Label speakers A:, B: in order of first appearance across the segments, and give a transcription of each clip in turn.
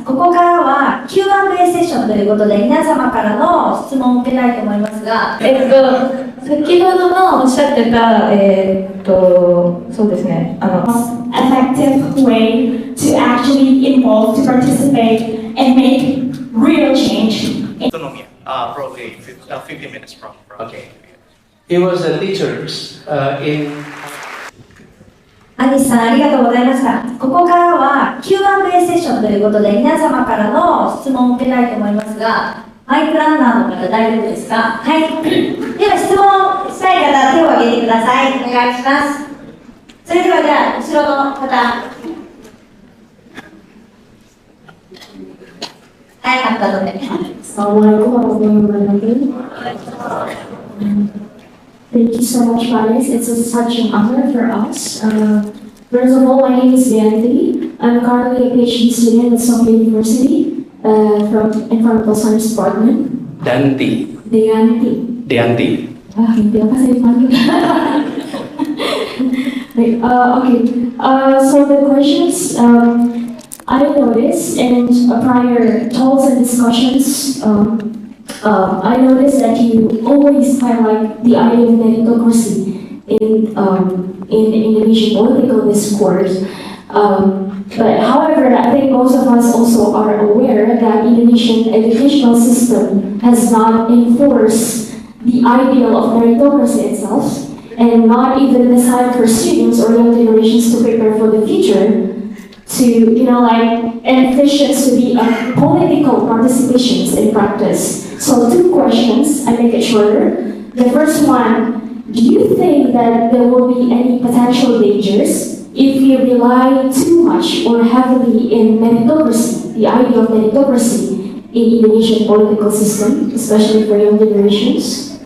A: ここからは Q&A セッションということで皆様からの質問を受けたいと思いますが、先ほどのおっしゃってた、そうですね、
B: effective way to actually involve, to participate, and make real change.
C: Autonomy, probably 15 minutes from.
D: Okay. He was a teacher in.
A: アニスさんありがとうございました。ここからは Q&A セッションということで皆様からの質問を受けたいと思いますが、マイクランナーの方大丈夫ですか？はい。では質問したい方手を挙げてください。お願いします。それではじゃあ後ろの方。早かったので。
B: Assalamualaikum warahmatullahi wabarakatuh. Thank you so much, Paris. It's such an honor for us. First of all, my name is Nyali. I'm currently a PhD student at Sophia University from Environmental Science Department.
D: Danti.
B: Deanti. Hindi apa saya dipanggil. Okay. So the questions I noticed in prior talks and discussions. I noticed that you always highlight the idea of meritocracy in Indonesian political discourse. But however, I think most of us also are aware that Indonesian educational system has not enforced the ideal of meritocracy itself, and not even designed for students or young generations to prepare for the future. To, efficient to be a political participations in practice. So 2 questions, I make it shorter. The first one, do you think that there will be any potential dangers if we rely too much or heavily in meritocracy, the idea of meritocracy in Indonesian political system, especially for young generations?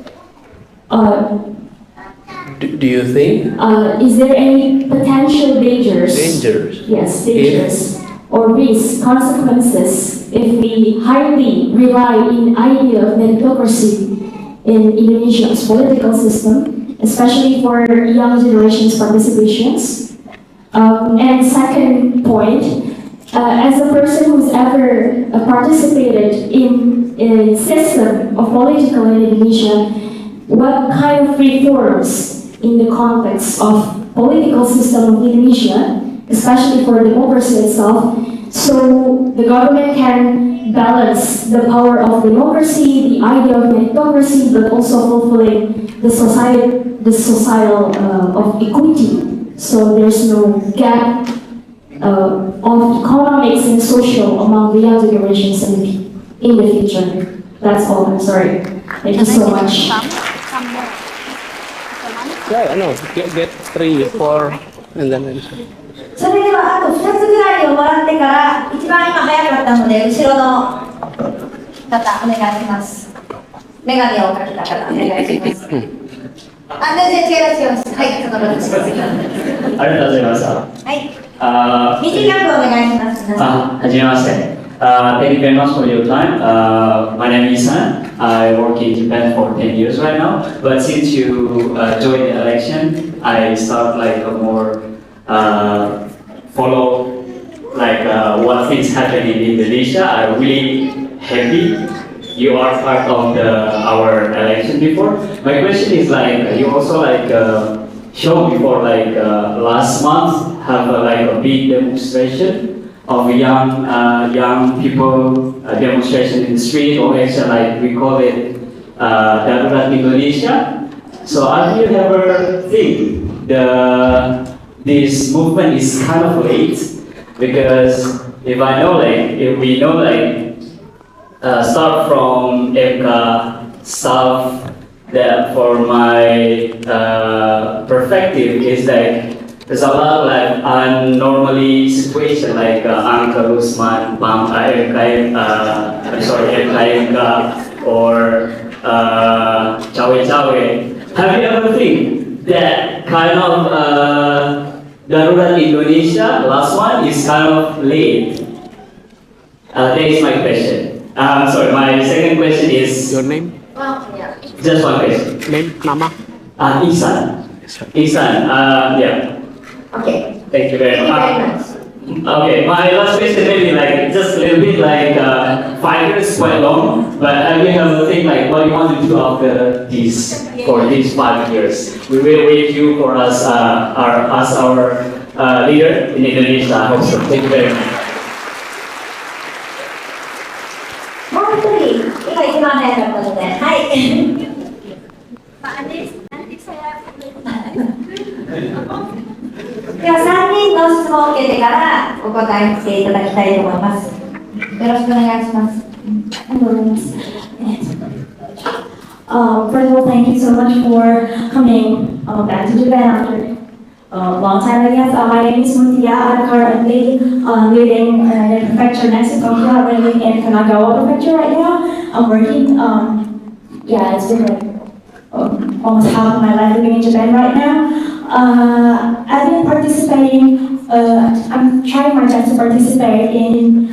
D: Do you think?
B: Is there any potential dangers?
D: Dangers?
B: Yes, dangers. Or risks, consequences, if we highly rely in idea of meritocracy in Indonesia's political system, especially for young generations' participations. And second point, as a person who's ever participated in a system of political in Indonesia, what kind of reforms in the context of political system of Indonesia, especially for democracy itself, so the government can balance the power of democracy, the idea of meritocracy, but also fulfilling the societal of equity. So there's no gap of economics and social among the young generations in the future. That's all. I'm sorry. Thank you so much.
D: Yeah, no, get 3, 4, and then.
A: それではあと2つぐらいをもらってから一番今早かったので後ろの方お願いします。メガネをかけた方お願いします。全然違います。はい、その方です。
E: ありがとうございました。
A: はい。短くお願いします。
E: はじめまして。Thank you very much for your time. My name is Isan. I work in Japan for 10 years right now. But since you joined the election, I start more follow what things happen in Indonesia. I'm really happy you are part of our election before. My question is you also show before last month have a big demonstration of young people demonstration in the street, or actually we call it Darurat Indonesia. So have you ever think this movement is kind of late? Because if we know start from MK stuff, that for my perspective is there's a lot unnormally situation Uncle Usman, MKMK, or Cawe Cawe. Have you ever think that kind of Darurat Indonesia, last one, is kind of late? That is my question. Sorry, my second question is...
D: Your name?
E: Just one question.
D: Name, nama?
E: Isan. Isan, yeah.
A: Okay.
E: Thank you very much. Okay, my last question maybe like just a little bit like 5 years is quite long, but I will have a think like what you want to do after this for these 5 years. We will wait you for us as our leader in Indonesia. I hope so. Thank you very much.
A: もう一人、今一番早かったので、はい。では3人の質問を受けてからお答えしていただきたいと思います。よろしくお願いします。
B: ありがとうございます。First of all, thank you so much for coming back to Japan after a long time, I guess. My name is Sophia. I'm currently living in the prefecture next to Tokyo. I'm living in Kanagawa prefecture right now. I'm working. Yeah, it's been like almost half of my life living in Japan right now. I've been participating. I'm trying my best to participate in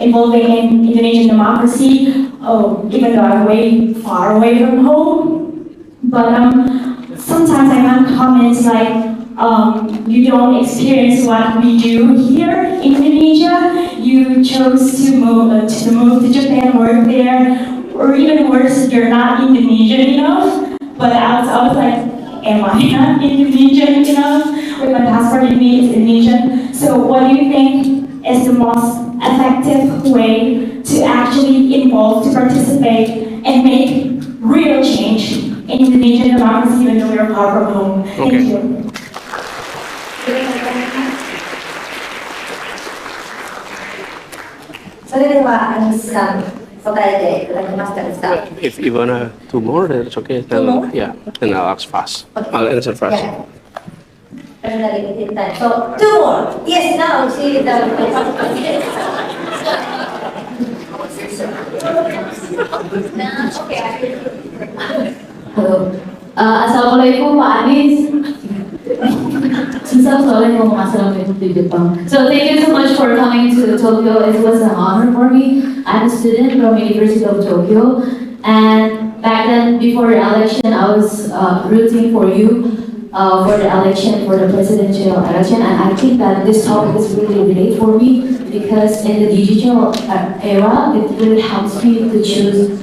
B: involving in Indonesian democracy. Even though I'm way far away from home, but sometimes I have comments like, you don't experience what we do here in Indonesia. You chose to move to Japan, work there, or even worse, you're not Indonesian enough. But I was like, am I not Indonesian enough? With my passport in me is Indonesian. So what do you think is the most effective way to actually involve, to participate, and make real change in Indonesian democracy even though we're far from home? Thank you.
D: If you wanna two more, then it's okay. Then,
A: more?
D: Yeah, then I'll ask fast. I'll answer fast.
A: Yeah. So, 2 more. Yes, now she is
F: Halo, Assalamualaikum Pak Anies. Susah soalnya ngomong assalamualaikum di Jepang. So thank you so much for coming to Tokyo. It was an honor for me. I'm a student from University of Tokyo, and back then before the election, I was rooting for you for the election, for the presidential election, and I think that this topic is really relate for me because in the digital era, it really helps me to choose,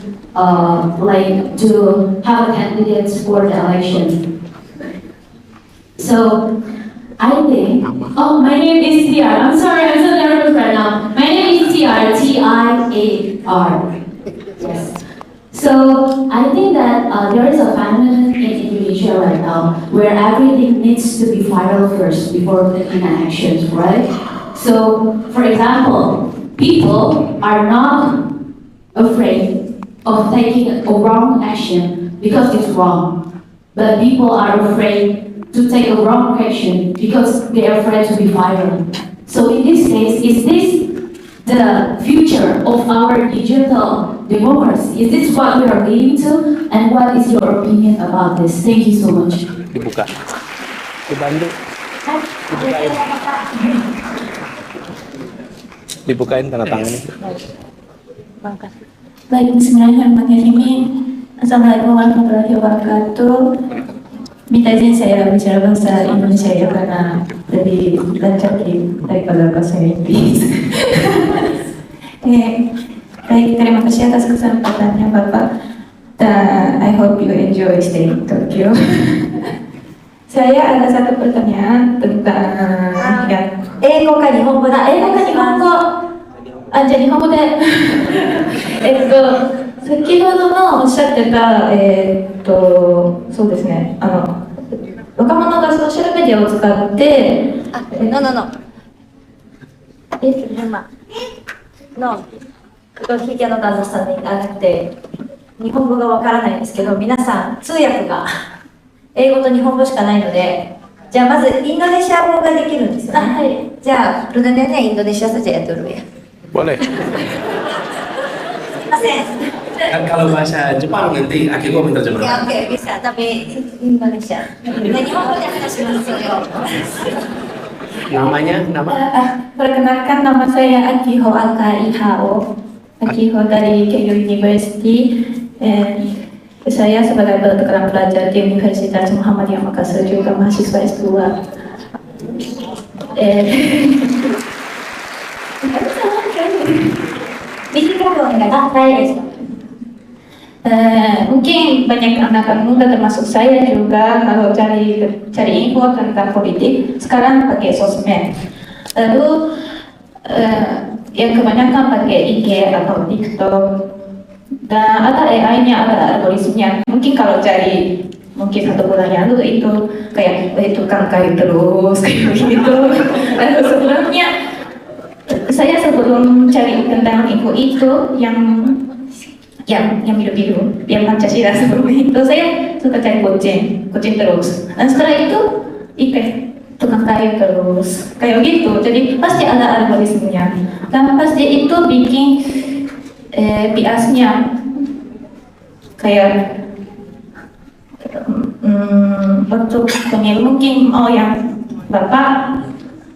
F: like to have a candidate for the election. So I think, oh, my name is Tiar. I'm sorry, I'm so nervous right now. My name is Tiar, Tiar. Yes. So I think that there is a phenomenon in Indonesia right now where everything needs to be viral first before taking actions, right? So, for example, people are not afraid of taking a wrong action because it's wrong, but people are afraid to take a wrong action because they are afraid to be viral. So in this case, is this the future of our digital democracy? Is this what we are leading to? And what is your opinion about this? Thank you so much.
D: Dibuka. Dibantu. Dibukain tanda tangannya.
B: Baik, bismillahirrahmanirrahim. Assalamualaikum warahmatullahi wabarakatuh. Minta izin saya bicara bahasa Indonesia ya karena lebih lancar daripada bahasa Inggris. Baik, terima kasih atas kesempatannya Bapak. I hope you enjoy staying in Tokyo. Saya ada satu pertanyaan tentang ya.
A: 英語か日本語だ。英語か日本語。
B: あ、じゃあ日本語で。先ほどのおっしゃってた、そうですね、若者がソーシャルメディアを使って、
A: ひげの旦那さんになって日本語がわからないんですけど、皆さん通訳が英語と日本語しかないので、じゃあまずインドネシア語ができるんですよね。
B: はい。
A: じゃあLunanyaインドネシアsaja ya dulu ya.
D: Boleh.
A: すいません。
G: Kan kalau bahasa Jepang nanti Akiko minta
A: Ya
G: terjemahan.
A: oke bisa, tapi Indonesia. Dan Nihongo de hanashimasu yo.
G: Namanya, nama?
B: Perkenalkan, nama saya Akiho Akaihao. Akiho dari Keio University. Saya sebagai kedokteran pelajar di Universitas Muhammadiyah Makassar, juga mahasiswa S2.
A: Bismillah, saya.
F: Mungkin banyak anak muda termasuk saya juga kalau cari info tentang politik sekarang pakai sosmed. Lalu yang kebanyakan pakai IG atau TikTok dan ada AI-nya, ada algoritmnya. Mungkin kalau cari mungkin 1 bulan yang lalu itu kayak tukang kayu terus kayak gitu. Lalu sebelumnya saya sebelum cari tentang info itu yang biru-biru, yang Pancasila sebelum itu saya suka cari kucing terus. Dan setelah itu tukang kayu terus, kayak gitu. Jadi pasti ada algoritmenya. Dan pasti itu bikin biasnya kayak waktu pemilu mungkin yang Bapak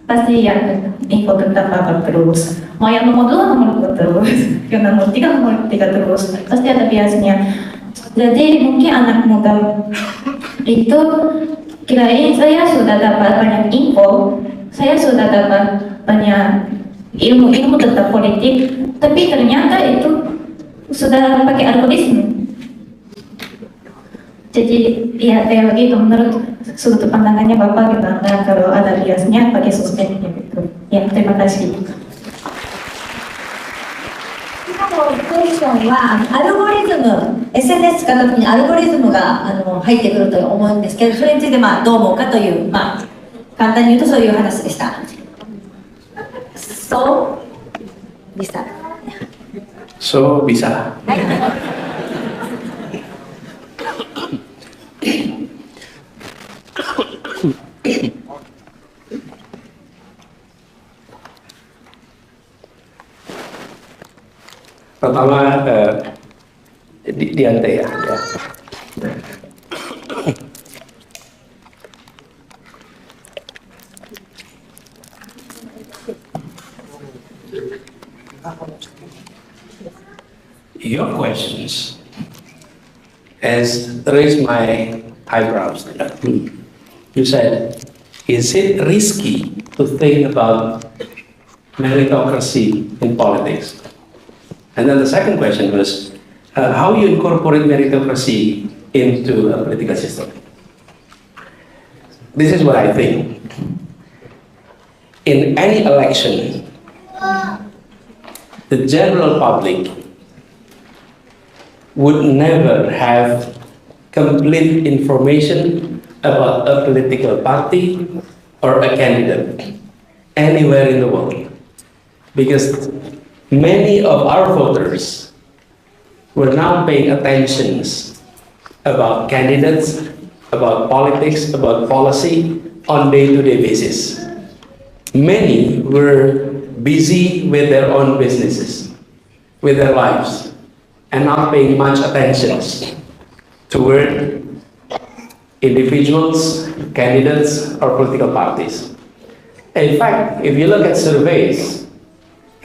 F: pasti yang info tentang Bapak terus. Mau yang nomor 2 terus, yang nomor 3 terus, pasti ada biasnya. Jadi mungkin anak muda itu kirain saya sudah dapat banyak info, saya sudah dapat banyak ilmu tentang politik, tapi ternyata itu sudah pakai algoritma. Jadi ya kayak begitu menurut sudut pandangannya Bapak gimana kalau ada biasnya pakai sosmed gitu. Ya, terima kasih.
A: クエスチョンはアルゴリズム SNS 使った時にアルゴリズムが入ってくると思うんですけど、それについてどう思うかという、簡単に言うとそういう話でした。そうでした。
G: So bisa. Pertama di ante ya. Your questions has raised my eyebrows. You said, is it risky to think about meritocracy in politics? And then the second question was, how you incorporate meritocracy into a political system? This is what I think. In any election, the general public would never have complete information about a political party or a candidate anywhere in the world. Because many of our voters were now paying attention about candidates, about politics, about policy on day-to-day basis. Many were busy with their own businesses, with their lives, and not paying much attention toward individuals, candidates, or political parties. In fact, if you look at surveys,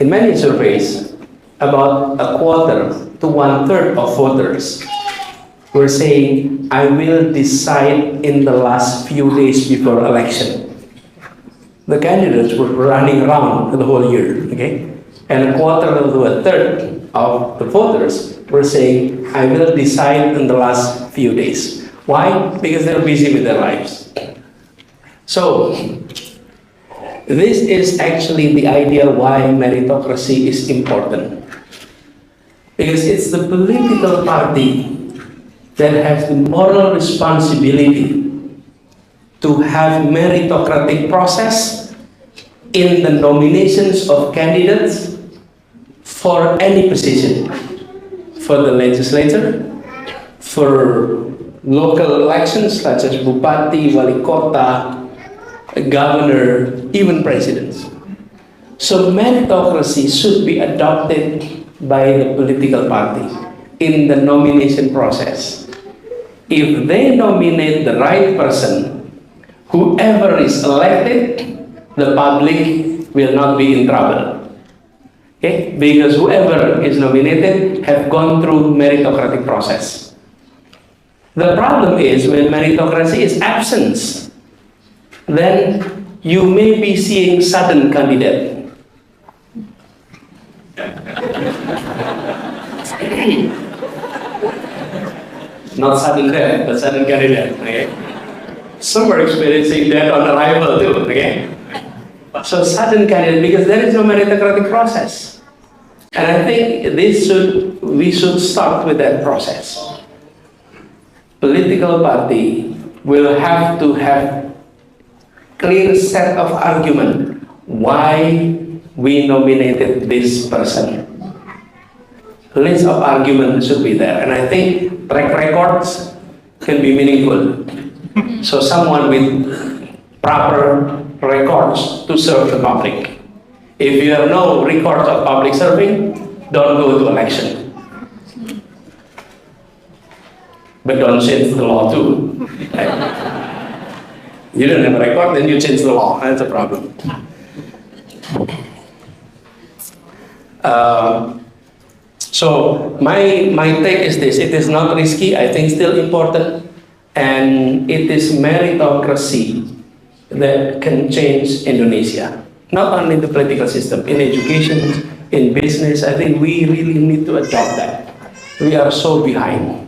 G: in many surveys, about 1/4 to 1/3 of voters were saying, I will decide in the last few days before election. The candidates were running around the whole year, okay? And 1/4 to 1/3 of the voters were saying, I will decide in the last few days. Why? Because they're busy with their lives. So, this is actually the idea why meritocracy is important. Because it's the political party that has the moral responsibility to have meritocratic process in the nominations of candidates for any position, for the legislature, for local elections such as bupati, wali kota, governor, even presidents. So meritocracy should be adopted by the political party in the nomination process. If they nominate the right person, whoever is elected, the public will not be in trouble. Okay? Because whoever is nominated have gone through meritocratic process. The problem is when meritocracy is absent, then you may be seeing sudden candidate. Not sudden death, but sudden candidate. Okay? Some are experiencing that on arrival too. Okay? So sudden candidate, because there is no meritocratic process. And I think we should start with that process. Political party will have to have clear set of argument why we nominated this person. List of argument should be there, and I think track records can be meaningful. So someone with proper records to serve the public. If you have no records of public serving, don't go to election. But don't change the law too. You don't have a record, then you change the law. That's a problem. So my take is this: it is not risky. I think still important, and it is meritocracy that can change Indonesia. Not only the political system, in education, in business. I think we really need to adopt that. We are so behind.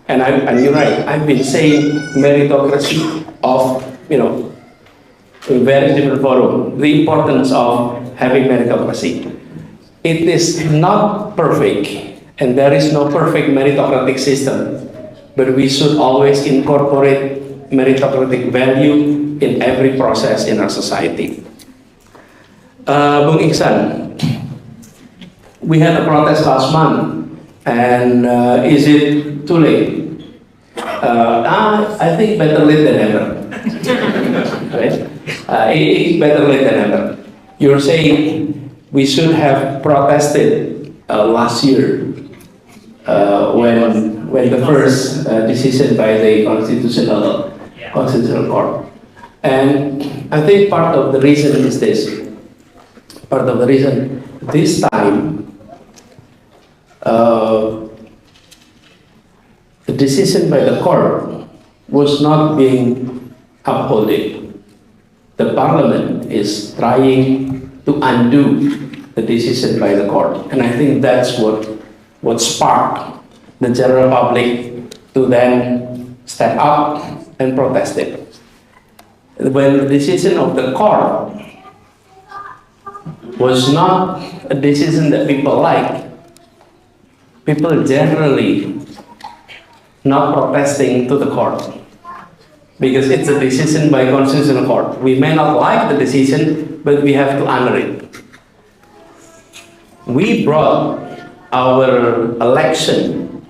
G: And you're right, I've been saying meritocracy of, in various different forums, the importance of having meritocracy. It is not perfect, and there is no perfect meritocratic system, but we should always incorporate meritocratic value in every process in our society. Bung Iksan, we had a protest last month, and is it too late? I think better late than never. Right? It's better late than never. You're saying we should have protested last year when the first decision by the Constitutional Court. And I think part of the reason is this. Part of the reason this time the decision by the court was not being upheld. The parliament is trying to undo the decision by the court, and I think that's what sparked the general public to then step up and protest it. When the decision of the court was not a decision that people like, people generally not protesting to the court because it's a decision by Constitutional Court. We may not like the decision, but we have to honor it. We brought our election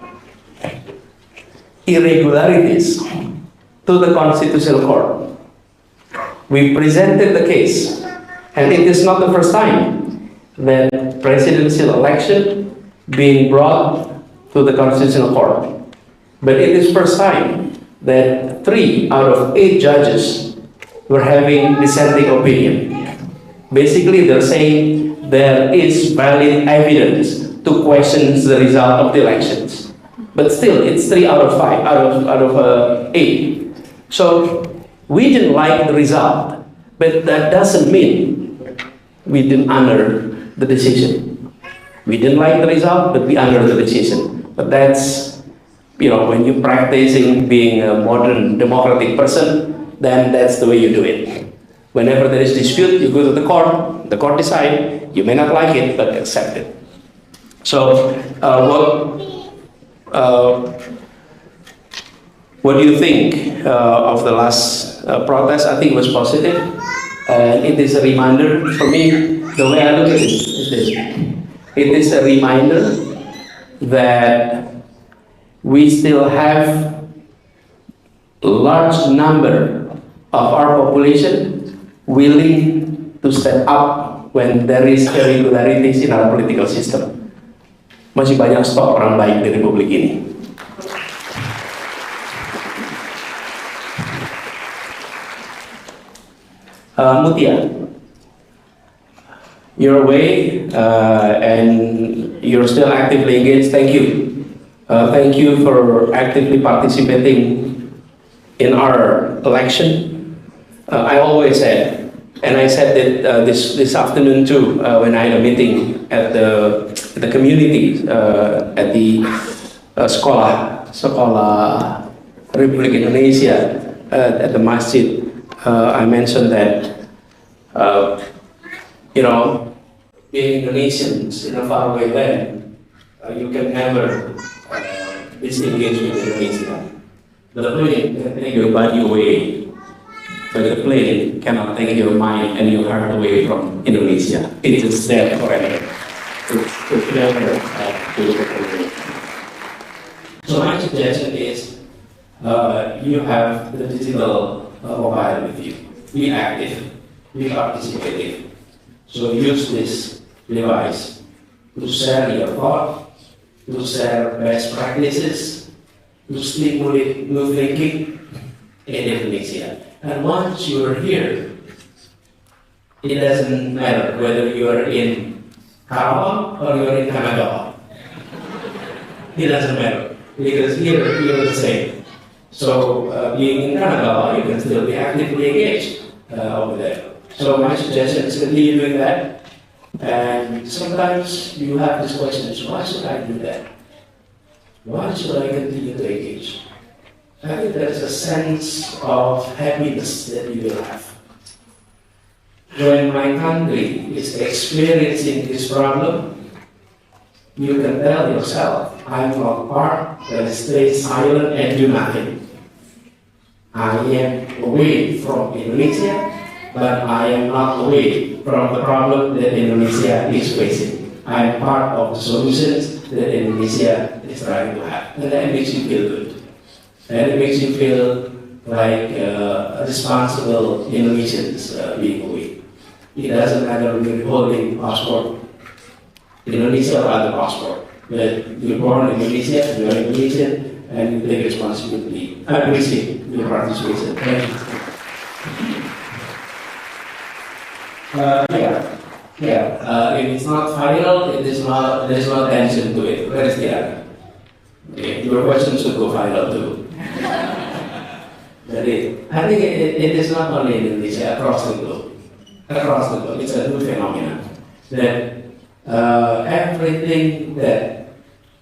G: irregularities to the Constitutional Court. We presented the case, and it is not the first time that presidential election being brought to the Constitutional Court. But it is first time that 3 out of 8 judges were having dissenting opinion. Basically, they're saying there is valid evidence to question the result of the elections. But still, it's 3 out of 5, out of 8. So we didn't like the result, but that doesn't mean we didn't honor the decision. We didn't like the result, but we honor the decision. But that's, when you're practicing being a modern democratic person, then that's the way you do it. Whenever there is dispute, you go to the court decides, you may not like it, but accept it. So, what do you think of the last protest? I think it was positive. It is a reminder for me, the way I look at it is this. It is a reminder that we still have a large number of our population willing to step up when there is irregularities in our political system. Masih banyak stok orang baik di Republik ini. Mutia, you're away and you're still actively engaged. Thank you. Thank you for actively participating in our election. I always said And I said that this afternoon too, when I had a meeting at the community at the sekolah Republik Indonesia at the masjid. I mentioned that being Indonesians in a faraway land, you can never disengage with Indonesia. The plane can take your body away, but the plane cannot take your mind and your heart away from Indonesia. It is there forever. It's never to look away. So my suggestion is, you have the digital mobile with you. Be active, be participative. So use this device to share your thought, to share best practices, to stimulate new thinking in Indonesia. And once you are here, it doesn't matter whether you are in Karawang or you are in Kanagawa. It doesn't matter, because here you are the same. So being in Kanagawa, you can still be actively engaged over there. So my suggestion is continue doing that. And sometimes you have these questions, why should I do that? Why should I continue to engage? I think there's a sense of happiness that you will have. When my country is experiencing this problem, you can tell yourself, I'm not part that stays silent and do nothing. I am away from Indonesia, but I am not away from the problem that Indonesia is facing. I am part of the solutions that Indonesia is trying to have. And that makes you feel good. And it makes you feel like responsible Indonesians being away. It doesn't matter if you're holding passport, Indonesia or other passport. But you're born in Indonesia, you're Indonesian, and you take responsibility. I appreciate your participation. Thank you. If it's not final, there's no tension to it. Where is the other? Okay, your question should go final too. I think it is not only in Indonesia, across the globe. Across the globe, it's a new phenomenon that everything that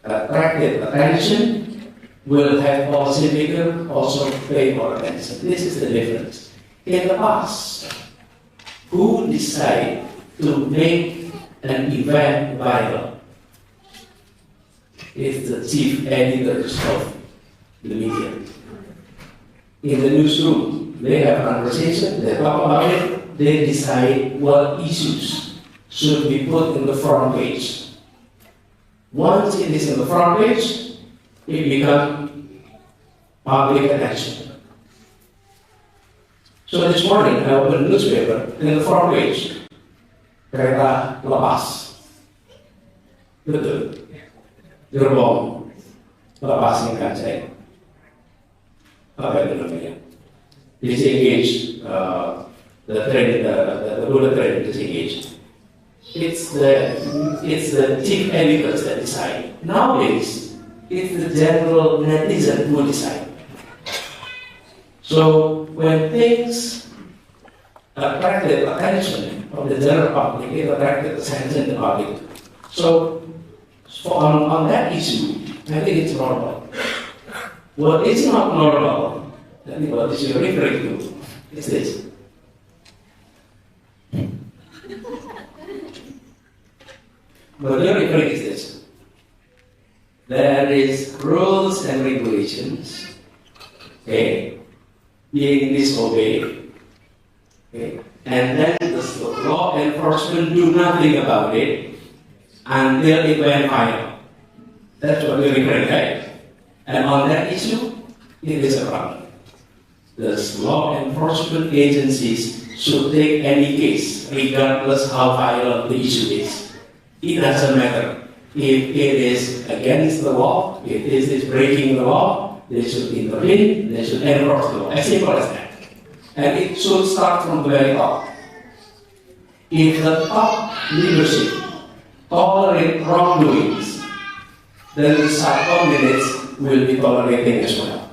G: attracted attention will have policymakers also pay more attention. This is the difference. In the past, who decide to make an event viral? It's the chief editors of the media. In the newsroom, they have conversation, they talk about it, they decide what issues should be put in the front page. Once it is in the front page, it becomes public attention. So this morning, I opened the newspaper, and in the front page, kereta lepas. Betul. Gerbong lepas ikan saya. Apa itu namanya? Disengage, the bullet train disengage. It's the chief editors that decide. Nowadays, it's the general netizen who decide. So when things attracted attention of the general public, it attracted attention of the public. So on that issue, I think it's normal. What is not normal, I think what is you're referring to, is this. What you're referring is this. There is rules and regulations, okay, being disobeyed, okay, and then the law enforcement do nothing about it until it went viral. That's what we're referring, right? And on that issue, it is a problem. The law enforcement agencies should take any case, regardless how violent the issue is. It doesn't matter. If it is against the law, if it is breaking the law, they should intervene, they should enforce the law. As simple as that. And it should start from the very top. If the top leadership tolerate wrongdoings, then the subordinates will be tolerating as well.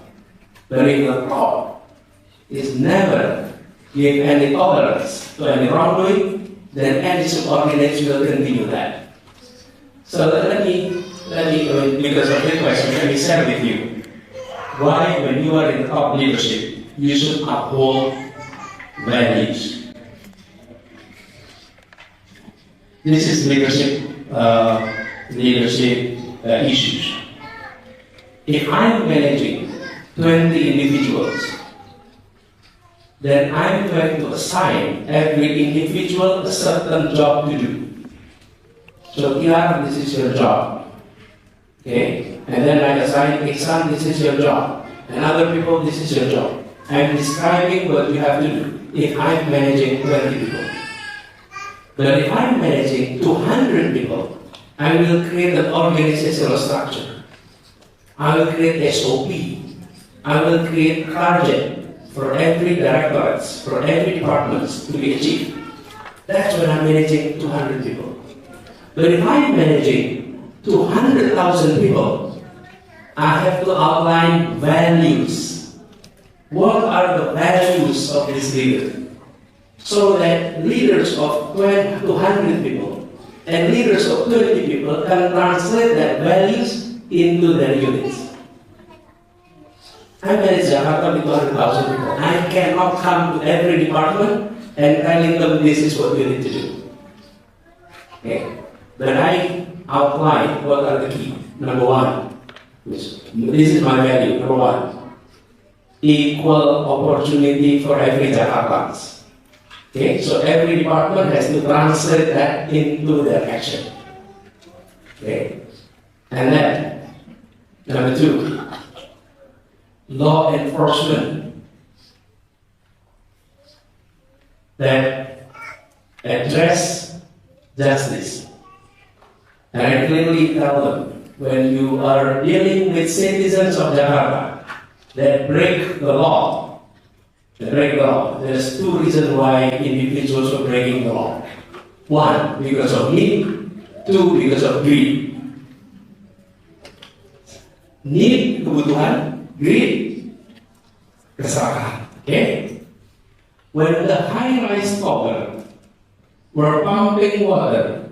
G: But if the top is never give any tolerance to any wrongdoing, then any subordinates will continue that. So let me, because of this question, let me share with you why, when you are in top leadership, you should uphold values. This is leadership issues. If I'm managing 20 individuals, then I'm going to assign every individual a certain job to do. So Pikiran, this is your job. Okay? And then I assign Cecar, this is your job. And other people, this is your job. I'm describing what you have to do if I'm managing 20 people. But if I'm managing 200 people, I will create an organizational structure. I will create SOP. I will create target for every directorates, for every departments to be achieved. That's when I'm managing 200 people. But if I'm managing 200,000 people, I have to outline values. What are the values of this leader? So that leaders of 200 people and leaders of 20 people can translate that values into their units. I manage Jakarta with 200,000 people. I cannot come to every department and telling them this is what you need to do. Okay. But I outline what are the key. Number one, this is my value. Number one, equal opportunity for every Jakartans. Okay, so every department has to translate that into their action. Okay, and then number two, law enforcement that address justice. And I clearly tell them, when you are dealing with citizens of Jakarta that break the law, there's two reasons why individuals are breaking the law. One, because of need. Two, because of greed. Need, kebutuhan. Greed, keserakahan. Okay? When the high-rise tower were pumping water,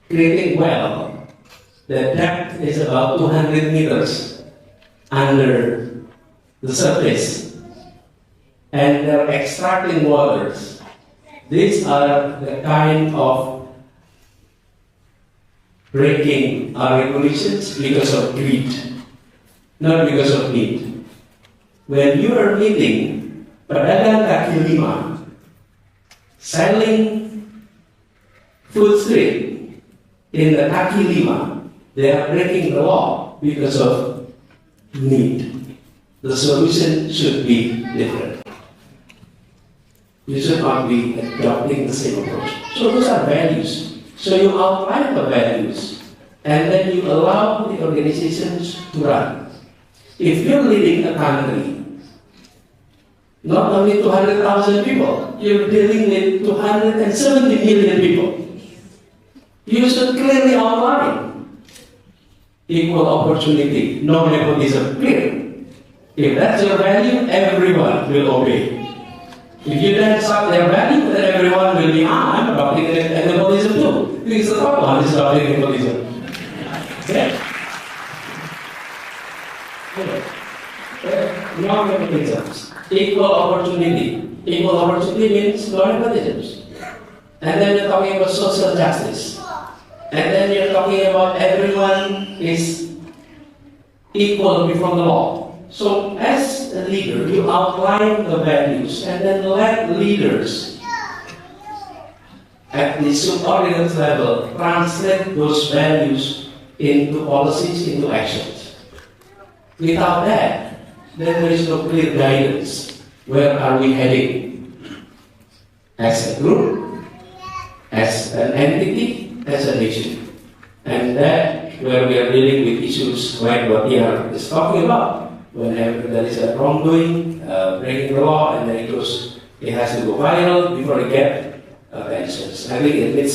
G: creating well, the depth is about 200 meters under the surface. And they're extracting waters. These are the kind of breaking our regulations because of greed, not because of need. When you are meeting pedagang kaki lima, selling food street in the kaki lima, they are breaking the law because of need. The solution should be different. You should not be adopting the same approach. So those are values. So you outline the values, and then you allow the organizations to run. If you're leading a country, not only 200,000 people, you're dealing with 270 million people. You should clearly outline equal opportunity, no nepotism, clear. If that's your value, everyone will obey. If you then stop their value, then everyone will be, I'm adopting nepotism too. Because the top one is adopting nepotism. Yeah. No nepotism. Equal opportunity. Equal opportunity means no nepotism. And then you're talking about social justice. And then you're talking about everyone is equal before the law. So as a leader, you outline the values and then let leaders at the subordinate level translate those values into policies, into actions. Without that, then there is no clear guidance. Where are we heading? As a group, as an entity, as a nation. And that, where we are dealing with issues like what Tia is talking about. Whenever there is a wrongdoing, breaking the law, and then it has to go viral before it gets attention. I think it is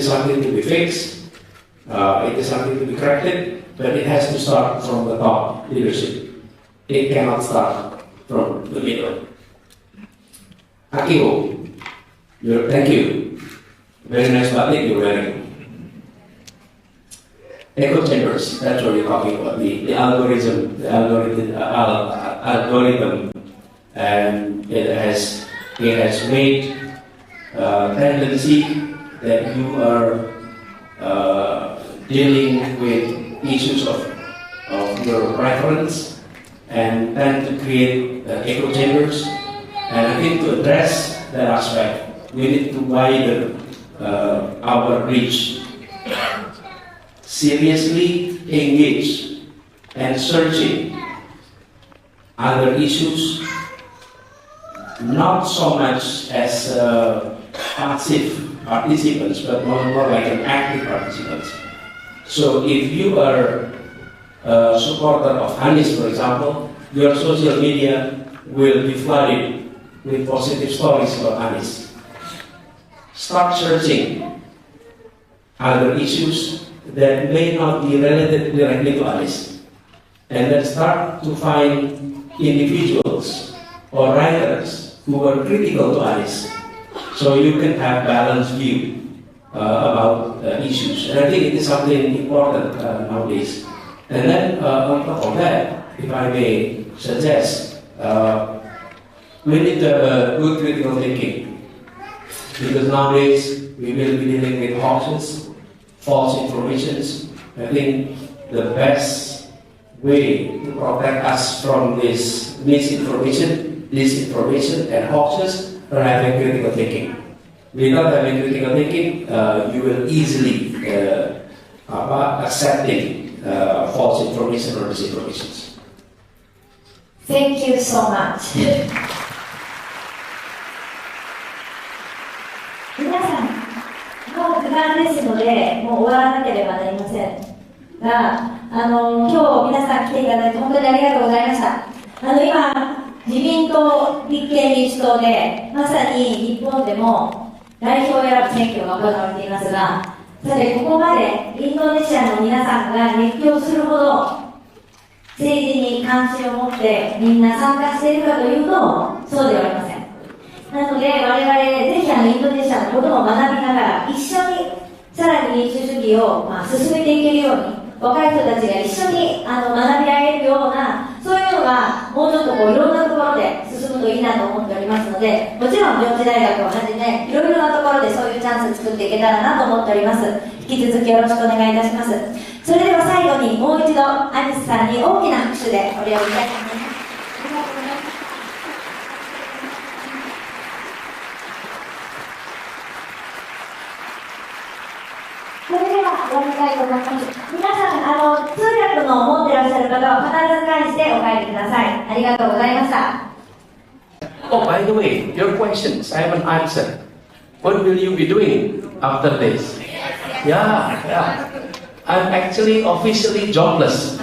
G: something to be fixed, it is something to be corrected, but it has to start from the top leadership. It cannot start from the middle. Akio, thank you. Very nice batik you're wearing. Echo chambers, that's what we're talking about. The algorithm, and it has made tendency that you are dealing with issues of your preference and tend to create echo chambers. And I think to address that aspect, we need to widen our reach. Seriously engage and searching other issues, not so much as passive participants, but more like an active participants. So if you are a supporter of Anis, for example, your social media will be flooded with positive stories about Anis. Start searching other issues that may not be related directly to Anis, and then start to find individuals or writers who are critical to Anis, so you can have balanced view about issues. And I think it is something important nowadays. And then on top of that, if I may suggest, we need to have a good critical thinking, because nowadays we will be dealing with hoaxes, false informations. I think the best way to protect us from this misinformation, disinformation, and hoaxes are having critical thinking. Without having critical thinking, you will easily accepting false information or disinformations.
A: Thank you so much. 皆さん、もう時間ですので、もう終わらなければなりませんが、今日皆さん来ていただいて本当にありがとうございました。今、自民党、立憲民主党で、まさに日本でも代表を選ぶ選挙が行われていますが、さてここまでインドネシアの皆さんが熱狂するほど政治に関心を持ってみんな参加しているかというと、そうではありません。なので我々ぜひインドネシアのことを学びながら一緒にさらに民主主義を進めていけるように、若い人たちが一緒に学び合えるような、そういうのがもうちょっといろんなところで進むといいなと思っておりますので、もちろん上智大学をはじめいろいろなところでそういうチャンス作っていけたらなと思っております。引き続きよろしくお願いいたします。それでは最後にもう一度アニスさんに大きな拍手でお礼を言いたいと思います。ありがとうございます。それでは終わりたいと思います。皆さん、通訳の持ってらっしゃる方は必ず返してお帰りください。ありがとうございました。
G: Oh, by the way, your questions I haven't answered. What will you be doing after this? Yeah. I'm actually officially jobless.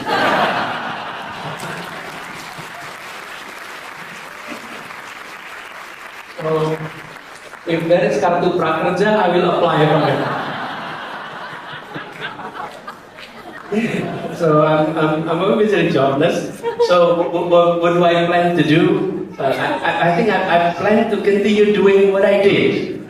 G: So, if there is kartu prakerja, I will apply for it. So I'm officially jobless. So what do I plan to do? I think I plan to continue doing what I did.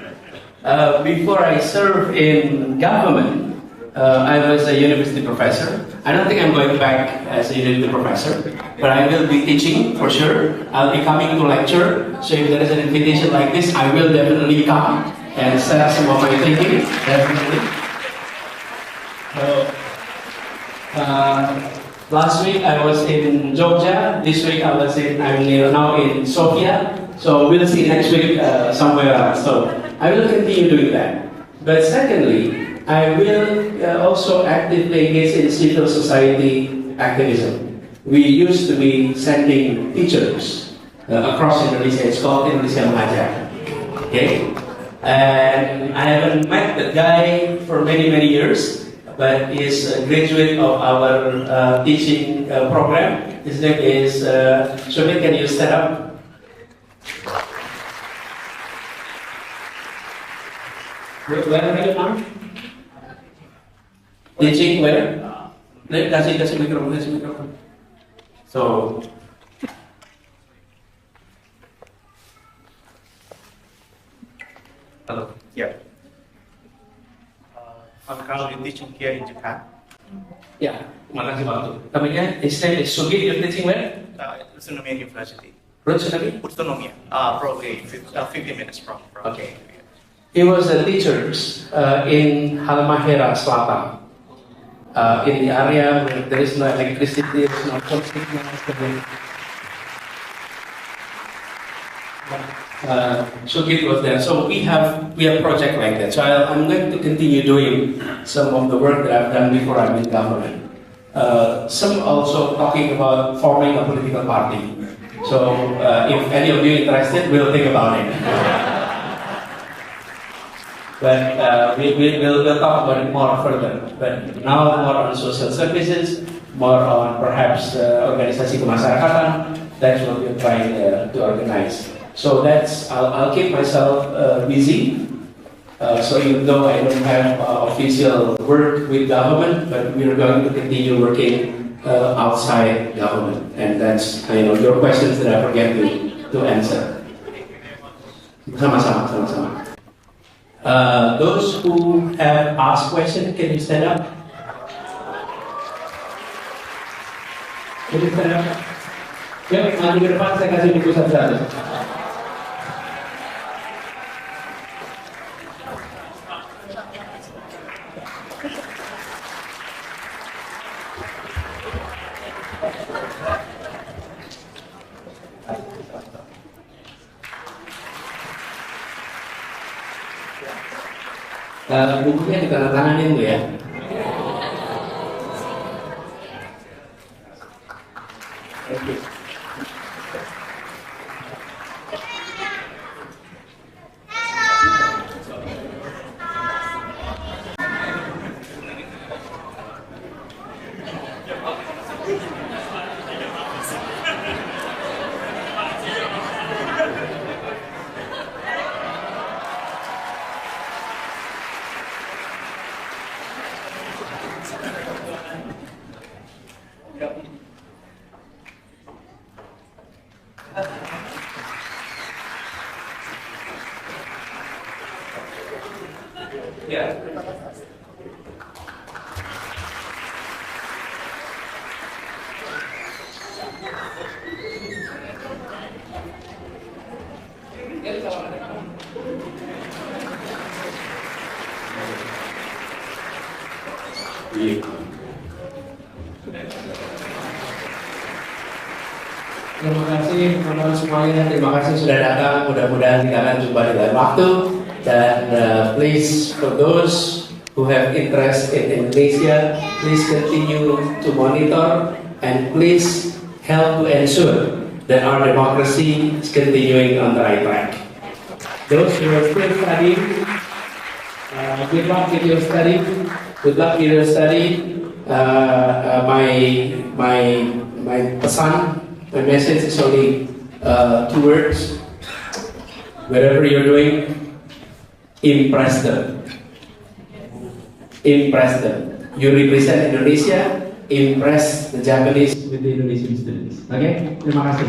G: Before I served in government, I was a university professor. I don't think I'm going back as a university professor, but I will be teaching for sure. I'll be coming to lecture. So if there is an invitation like this, I will definitely come and share some of my thinking. Definitely. Last week I was in Jogja. This week I'm now in Sophia. So we'll see next week somewhere else. So I will continue doing that. But secondly, I will also actively engage in civil society activism. We used to be sending teachers across Indonesia. It's called Indonesia Mengajar. Okay? And I haven't met the guy for many years, but he's a graduate of our teaching program. His name is Sophia. Can you stand up? Where are you now? Teaching where? Kasih microphone. So
C: teaching here in Japan.
G: Yeah, makasih Pak Abdul. Namanya, his name is Sugit, you're teaching where?
C: Utsunomiya University.
G: Utsunomiya?
C: Utsunomiya, probably 50 minutes from.
G: Okay. He was a teacher in Halmahera, Selatan. In the area where there is no electricity, there is no phone signal. Sugit was there. So we have project like that. So I'm going to continue doing some of the work that I've done before I'm in government. Some also talking about forming a political party. So if any of you interested, we'll think about it. But we'll talk about it more further. But now more on social services, more on perhaps organisasi kemasyarakatan. That's what we're trying to organize. So I'll keep myself busy. So even though I don't have official work with government, but we're going to continue working outside government. And that's your questions that I forget to answer. Sama-sama. Those who have asked questions, can you stand up? Can you stand up? Yuk, maju ke depan, saya kasih buku satu-satu. Bukunya ditandatanganin Bu ya. Thank you. Yeah. Terima kasih teman-teman semuanya, terima kasih sudah datang, mudah-mudahan kita akan jumpa di lain waktu. Dan please, for those who have interest in Indonesia, please continue to monitor and please help to ensure that our democracy is continuing on the right track. Those who are still studying, good luck with your study. Good luck with your study. My pesan, my message is only 2 words. Whatever you're doing, impress them. Impress them. You represent Indonesia, impress the Japanese with the Indonesian students. Okay? Terima kasih.